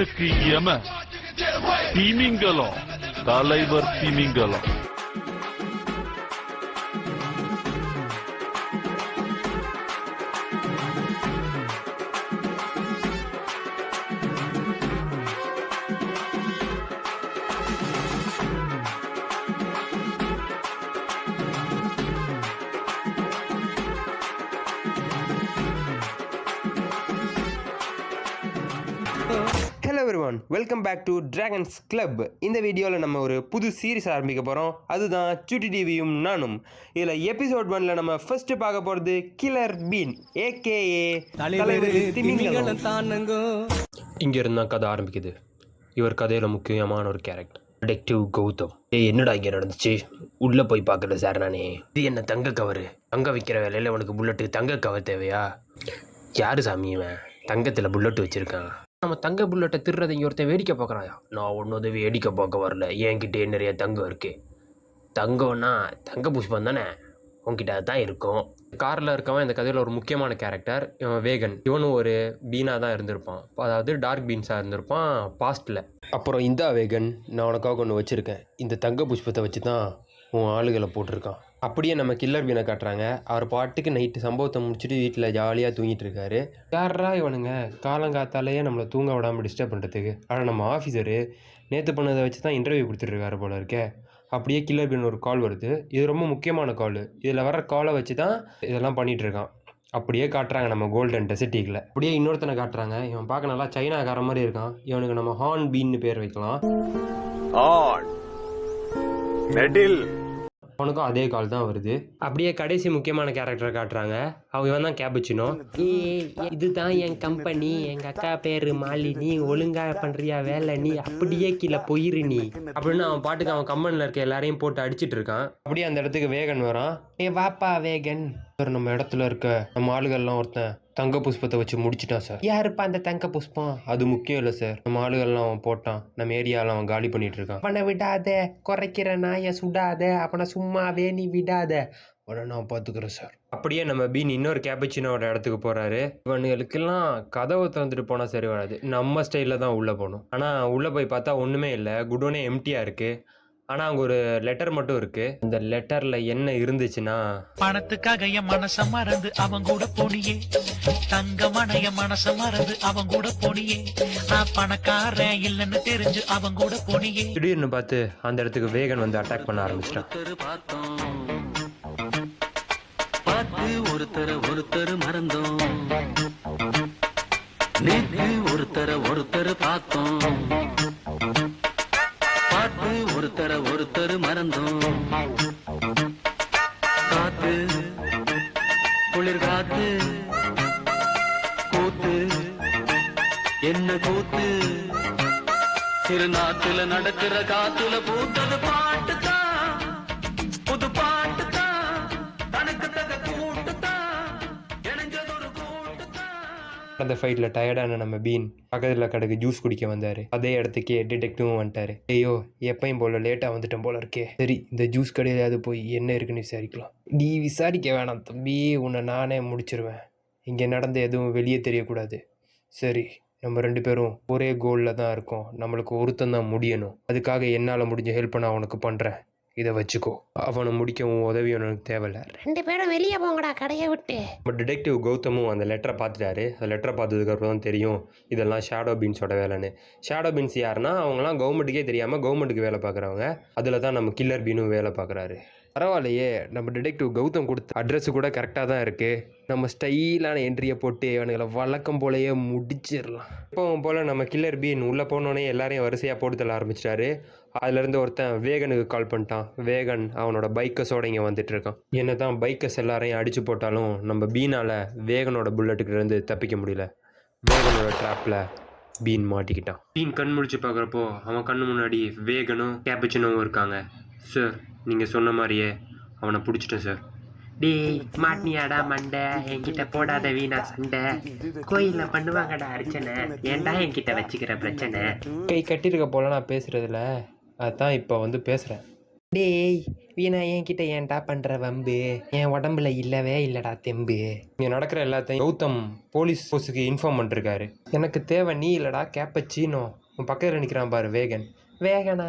திமிங்கலம் தலைவர் திமிங்கலம். Hello everyone, welcome back to dragons club. இந்த வீடியோவில் நம்ம ஒரு புது சீரிஸ் ஆரம்பிக்க போகிறோம். அதுதான் சுட்டி டிவியும் நானும். இதில் எபிசோட் 1ல் நம்ம ஃபர்ஸ்ட் பார்க்க போகிறது கில்லர் பீன் ஏகேஏ தலைவர் திமிங்கலம். இங்கே இருந்தால் கதை ஆரம்பிக்குது. இவர் கதையில் முக்கியமான ஒரு கேரக்டர் டிடெக்டிவ் கௌதம். என்னடா இங்கே நடந்துச்சு? உள்ளே போய் பார்க்கல சார் நானே. இது என்ன தங்க கவர்? தங்க விற்கிற வேலையில் உனக்கு புல்லட்டுக்கு தங்க கவர் தேவையா? யார் சாமி இவன் தங்கத்தில் புல்லட்டு வச்சுருக்கான்? நம்ம தங்க புல்லட்டை திருறதை இங்கே ஒருத்தன் வேடிக்கை பார்க்குறாயா? நான் ஒன்றும் வேடிக்கை பார்க்க வரல, என்கிட்டே நிறைய தங்கம் இருக்குது. தங்கம்னா தங்க புஷ்பம் தானே, உன்கிட்ட அதுதான் இருக்கும். காரில் இருக்கவன் இந்த கதையில் ஒரு முக்கியமான கேரக்டர். இவன் வேகன். இவனும் ஒரு பீனாக தான் இருந்திருப்பான், அதாவது டார்க் பீன்ஸாக இருந்திருப்பான் பாஸ்ட்டில். அப்புறம் இந்த வேகன், நான் உனக்காக ஒன்று வச்சுருக்கேன். இந்த தங்க புஷ்பத்தை வச்சு தான் உன் ஆளுகளை போட்டிருக்கான். அப்படியே நம்ம கில்லர் பீனை காட்டுறாங்க. அவர் பாட்டுக்கு நைட்டு சம்பவத்தை முடிச்சுட்டு வீட்டில் ஜாலியாக தூங்கிட்டு இருக்காரு. யாரா இவனுங்க காலங்காத்தாலேயே நம்மளை தூங்க விடாமல் டிஸ்டர்ப் பண்ணுறதுக்கு? ஆனால் நம்ம ஆஃபீஸரு நேற்று பண்ணதை வச்சு தான் இன்டர்வியூ கொடுத்துட்ருக்காரு போல இருக்கே. அப்படியே கில்லர் பீன் ஒரு கால் வருது. இது ரொம்ப முக்கியமான கால். இதில் வர காலை வச்சு தான் இதெல்லாம் பண்ணிகிட்ருக்கான். அப்படியே காட்டுறாங்க நம்ம கோல்டன் டெசர்ட்டிக்கில். அப்படியே இன்னொருத்தனை காட்டுறாங்க. இவன் பார்க்க நல்லா சைனாக்கார மாதிரி இருக்கான். இவனுக்கு நம்ம ஹார்ன் பீன்னு பேர் வைக்கலாம். அவனுக்கும் அதே கால் தான் வருது. அப்படியே கடைசி முக்கியமான கேரக்டரை காட்டுறாங்க. அவன் தான் கேப்புச்சினோ. இதுதான் என் கம்பெனி, எங்கள் அக்கா பேர் மாலினி, ஒழுங்கா பண்ணுறியா வேலை நீ, அப்படியே கீழே போயிரு நீ அப்படின்னு அவன் பாட்டுக்கு அவன் கம்பெனியில் இருக்க எல்லாரையும் போட்டு அடிச்சிட்டு இருக்கான். அப்படியே அந்த இடத்துக்கு வேகன் வரான். வாப்பா வேகன், நம்ம இடத்துல இருக்க நம்ம ஆளுகள்லாம் ஒருத்தன் தங்க புஷ்பத்தை வச்சு முடிச்சிட்டான் சார். யாருப்பா அந்த தங்க புஷ்பம்? அது முக்கியம் இல்லை சார், நம்ம ஆளுகள்லாம் அவன் போட்டான். நம்ம ஏரியாவில் அவன் காலி பண்ணிட்டு இருக்கான். அவனை விடாத, குறைக்கிற நாயை சுடாத, அவனை சும்மாவே நீ விடாத, அவனை நான் பார்த்துக்கிறேன் சார். அப்படியே நம்ம பீன் இன்னொரு கேப்புச்சினோட இடத்துக்கு போகிறாரு. இவனுங்களுக்கெல்லாம் கதவை திறந்துட்டு போனால் சரி வராது, நம்ம ஸ்டைலில் தான் உள்ளே போகணும். ஆனால் உள்ளே போய் பார்த்தா ஒன்றுமே இல்லை, குடோனே எம்டியாக இருக்குது. ஆனால் அங்கே ஒரு லெட்டர் மட்டும் இருக்கு. அந்த லெட்டரில் என்ன இருந்துச்சுன்னா, பணத்துக்காக என் மனச மறந்து அவன் கூட போனியே, தங்கமான என் மனச மறந்து அவன் கூட போனியே, நான் பணக்காரன் இல்லைன்னு தெரிஞ்சு அவன் கூட போனியே. திடீர்னு பார்த்து அந்த இடத்துக்கு வேகன் வந்து அட்டாக் பண்ண ஆரம்பிச்சிட்டான். ஒருத்தர் மறந்தோம், நேற்று ஒருத்தர் பார்த்தோம், ஒருத்தர் மறந்தோம். காத்து குளிர் காத்து கூத்து என்ன கூத்து, திருநாட்டுல நடக்கிற காத்துல பூத்தது பாட்டு தான், புது பாட்டு தான், தனக்கு தக கூட்டு தான், இணைஞ்சது ஒரு கூட்டு தான். அந்த ஃபைட்டில் டயர்டான நம்ம பீன் பக்கத்தில் கடைக்கு ஜூஸ் குடிக்க வந்தார். அதே இடத்துக்கே டிடெக்டிவும் வந்துட்டார். ஐயோ எப்பயும் போல் லேட்டாக வந்துட்டேன் போல இருக்கே. சரி இந்த ஜூஸ் கடையிலாவது போய் என்ன இருக்குன்னு விசாரிக்கலாம். நீ விசாரிக்க வேணாம் தம்பி, உன்னை நானே முடிச்சிருவேன். இங்கே நடந்த எதுவும் வெளியே தெரியக்கூடாது. சரி நம்ம 2 பேரும் ஒரே கோலில் தான் இருக்கோம், நம்மளுக்கு ஒருத்தன் தான் முடியணும். அதுக்காக என்னால் முடிஞ்ச ஹெல்ப் நான் உனக்கு பண்ணுறேன், இதை வச்சுக்கோ. அவனை முடிக்கவும் உதவி எனக்கு தேவையில்லை. 2 பேரும் வெளியே போங்கடா கடையை விட்டு. பட் டிடெக்டிவ் கௌதமும் அந்த லெட்டரை பார்த்துட்டாரு. அந்த லெட்டரை பார்த்ததுக்கப்புறம் தான் தெரியும் இதெல்லாம் ஷேடோ பீன்ஸோட வேலைன்னு. ஷேடோ பீன்ஸ் யாருன்னா, அவங்களாம் கவர்மெண்ட்டுக்கே தெரியாமல் கவர்மெண்ட்டுக்கு வேலை பார்க்குறவங்க. அதில் தான் நம்ம கில்லர் பீனும் வேலை பார்க்குறாரு. பரவாயில்லையே, நம்ம டிடெக்டிவ் கௌதம் கொடுத்த அட்ரஸ் கூட கரெக்டாக தான் இருக்குது. நம்ம ஸ்டைலான என்ட்ரியை போட்டு அவனுங்களை வழக்கம் போலையே முடிச்சிடலாம். இப்போவும் போல் நம்ம கில்லர் பீன் உள்ளே போனோடனே எல்லாரையும் வரிசையாக போட்டு தள்ள ஆரம்பிச்சிட்டாரு. அதுலேருந்து ஒருத்தன் வேகனுக்கு கால் பண்ணிட்டான். வேகன் அவனோட பைக்கஸோடு இங்கே வந்துட்டு இருக்கான். என்ன தான் பைக்கஸ் எல்லாரையும் அடித்து போட்டாலும் நம்ம பீனால் வேகனோட புல்லட்டுக்கிட்டேருந்து தப்பிக்க முடியல. வேகனோட ட்ராப்பில் பீன் மாட்டிக்கிட்டான். பீன் கண் முழிச்சு பார்க்குறப்போ அவன் கண்ணு முன்னாடி வேகனும் கேப்புச்சினோவும் இருக்காங்க. சார் நீங்கள் சொன்ன மாதிரியே அவனை பிடிச்சிட்டேன் சார். டேய் மாட்டினியாடா மண்டை, என்கிட்ட போடாத வீணா சண்டை. கோயிலில் பண்ணுவாங்கடா அர்ச்சனை, ஏன்டா என்கிட்ட வச்சுக்கிற பிரச்சனை? கை கட்டியிருக்க போல நான் பேசுகிறதில்ல, அதுதான் இப்போ வந்து பேசுகிறேன். டேய் வீணா என்கிட்ட ஏன்டா பண்ற வம்பு? என் உடம்புல இல்லவே இல்லடா தெம்பு. இங்கே நடக்கிற எல்லாத்தையும் கௌதம் போலீஸ் போஸ்ட்டுக்கு இன்ஃபார்ம் பண்ணிருக்காரு. எனக்கு தேவை நீ இல்லடா கேப்பச்சினோ. உன் பக்கத்தில் நிற்கிறான் பாரு வேகன். வேகனா?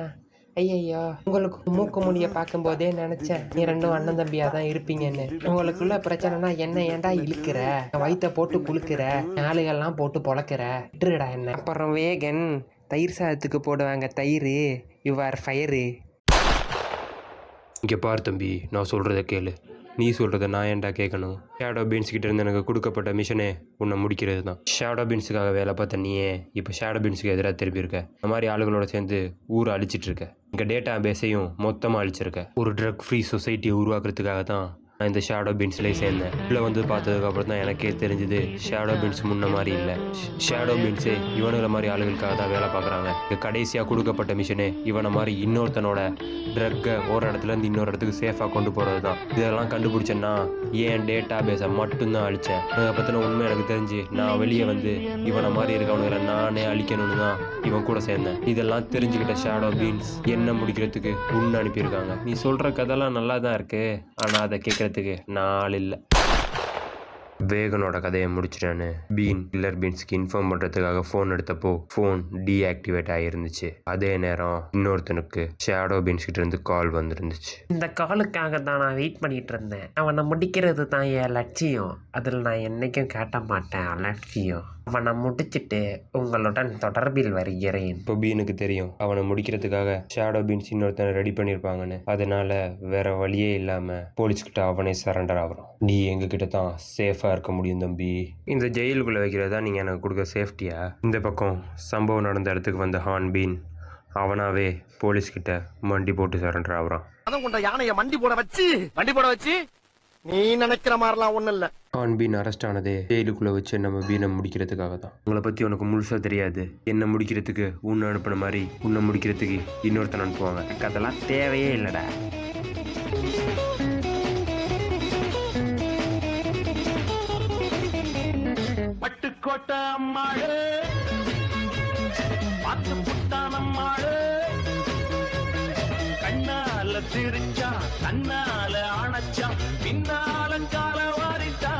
ஐயையோ, உங்களுக்கு மூக்கு முடிய பார்க்கும்போதே நினைச்சேன் நீ ரெண்டும் அண்ணன் தம்பியா தான் இருப்பீங்கன்னு. உங்களுக்குள்ள பிரச்சனைனா என்ன ஏன்டா இழுக்கிற? வயிற்ற போட்டு குளுக்கிற, ஆளுகள்லாம் போட்டு பொழக்கிற. விட்டுருடா என்ன. அப்புறம் வேகன் தயிர் சாதத்துக்கு போடுவாங்க தயிர். You are fire. இங்கே பார் தம்பி, நான் சொல்கிறத கேளு. நீ சொல்கிறத நான் ஏன்டா கேட்கணும்? ஷேடோ பீன்ஸ் கிட்ட இருந்து எனக்கு கொடுக்கப்பட்ட மிஷனே உன்னை முடிக்கிறது தான். ஷேடோ பீன்ஸுக்காக வேலை பார்த்த நீயே இப்போ ஷேடோ பீன்ஸுக்கு எதிராக திரும்பி இருக்க. இந்த மாதிரி ஆளுகளோட சேர்ந்து ஊரை அழிச்சிட்டு இருக்க. இங்கே டேட்டா பேஸையும் மொத்தமாக அழிச்சிருக்க. ஒரு ட்ரக் ஃப்ரீ சொசைட்டியை உருவாக்குறதுக்காக தான் நான் இந்த ஷேடோ பீன்ஸ்லேயே சேர்ந்தேன். உள்ளே வந்து பார்த்ததுக்கப்புறம் தான் எனக்கே தெரிஞ்சுது ஷேடோ பீன்ஸ் முன்ன மாதிரி இல்லை. ஷேடோ பீன்ஸே இவனுங்களை மாதிரி ஆளுகளுக்காக தான் வேலை பார்க்குறாங்க. இங்கே கடைசியாக கொடுக்கப்பட்ட மிஷனே இவனை மாதிரி இன்னொருத்தனோட ட்ரக்கை ஒரு இடத்துலேருந்து இன்னொரு இடத்துக்கு சேஃபாக கொண்டு போகிறது தான். இதெல்லாம் கண்டுபிடிச்சேன்னா ஏன் டேட்டா பேஸை மட்டும்தான் அழித்தேன். அதை பற்றின உண்மை எனக்கு தெரிஞ்சு நான் வெளியே வந்து இவனை மாதிரி இருக்கவனுங்களை நானே அழிக்கணும்னு தான் இவன் கூட சேர்ந்தேன். இதெல்லாம் தெரிஞ்சுக்கிட்ட ஷேடோ பீன்ஸ் என்ன முடிக்கிறதுக்கு உன்னை அனுப்பியிருக்காங்க. நீ சொல்கிற கதைலாம் நல்லா தான் இருக்கு, ஆனால் அதை கேட்குறதுக்கு நான் ஆள் இல்லை. வேகனோட கதையை முடிச்சிட்டான்னு பீன் கில்லர் பீன்ஸ்க்கு இன்ஃபார்ம் பண்ணுறதுக்காக ஃபோன் எடுத்தப்போ ஃபோன் டீஆக்டிவேட் ஆகிருந்துச்சு. அதே நேரம் இன்னொருத்தனுக்கு ஷேடோ பீன்ஸ் கிட்ட இருந்து கால் வந்துருந்துச்சு. இந்த காலுக்காக தான் நான் வெயிட் பண்ணிட்டு இருந்தேன். அவனை முடிக்கிறது தான் என் லட்சியம். அதில் நான் என்னைக்கும் காட்ட மாட்டேன் அலட்சியம். அவனை முடிச்சிட்டு உங்களுடன் தொடர்பில் வருகிறேன். இப்போ பீனுக்கு தெரியும் அவனை முடிக்கிறதுக்காக ஷேடோ பீன்ஸ் இன்னொருத்தனை ரெடி பண்ணியிருப்பாங்கன்னு. அதனால வேற வழியே இல்லாமல் போலீஸ்கிட்ட அவனே சரண்டர் ஆகிறான். நீ எங்ககிட்ட தான் சேஃபாக இருக்க முடியும் தம்பி. இந்த ஜெயிலுக்குள்ளே வைக்கிறதா நீங்கள் எனக்கு கொடுக்க சேஃப்டியா? இந்த பக்கம் சம்பவம் நடந்த இடத்துக்கு வந்த ஹான் பீன் அவனாவே போலீஸ்கிட்ட மண்டி போட்டு சரண்டர் ஆகுறான். யானைய மண்டி போட வச்சு நீ நினைக்கிற மாதிரிலாம் ஒண்ணும் இல்ல. ஹான் பீன் அரெஸ்ட் ஆனதே ஜெயிலுக்குள்ளே வச்சு நம்ம பீனை முடிக்கிறதுக்காக தான். உங்களை பற்றி உனக்கு முழுசாக தெரியாது. என்ன முடிக்கிறதுக்கு உன்னை அனுப்பின மாதிரி உன்னை முடிக்கிறதுக்கு இன்னொருத்தன் அனுப்புவாங்க. எனக்கு அதெல்லாம் தேவையே இல்லைடா. பட்டுக்கோட்டை அம்மாளு பார்த்து புட்டான் அம்மாளு கண்ணால சிரிச்சா கண்ணால அணைச்சா பின்னால கால வாரிட்டா.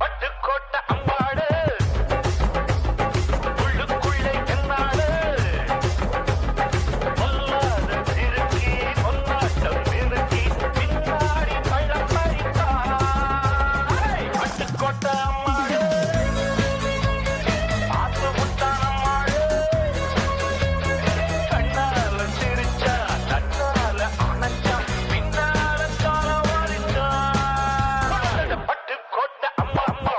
பட்டுக்கோட்டை அம்மாளு உள்ளுக்குள்ளே என்னாளு பொல்லாத சிறுக்கி பொல்லாட்டம் நிறுத்தி பின்னாடி பழம் பறித்தா. பட்டுக்கோட்டை அம்மாளு பார்த்து புட்டான் அம்மாளு கண்ணால சிரிச்சா கண்ணால அணைச்சா பின்னால கால வாரிட்டா. பட்டுக்கோட்டை அம்மா அம்மா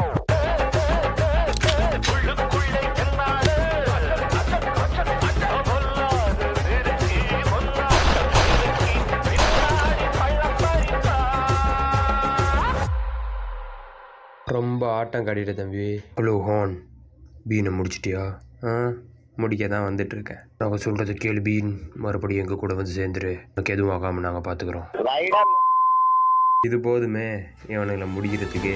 உள்ளுக்குள்ளே என்னாளு பொல்லாத சிறுக்கி பொல்லாட்டம் நிறுத்தி பின்னாடி பழம் பறித்தா. ரொம்ப ஆட்டம் காட்டிட்ட தம்பி. ஹலோ ஹான், பீனை முடிச்சிட்டியா? முடிக்க தான் வந்துட்டுருக்கேன். நாங்கள் சொல்கிறது கேளு பீன், மறுபடியும் எங்கள் கூட வந்து சேர்ந்துரு. எனக்கு எதுவும் ஆகாமல் நாங்கள் பார்த்துக்குறோம். இது போதுமே இவனுங்களை முடிக்கிறதுக்கு.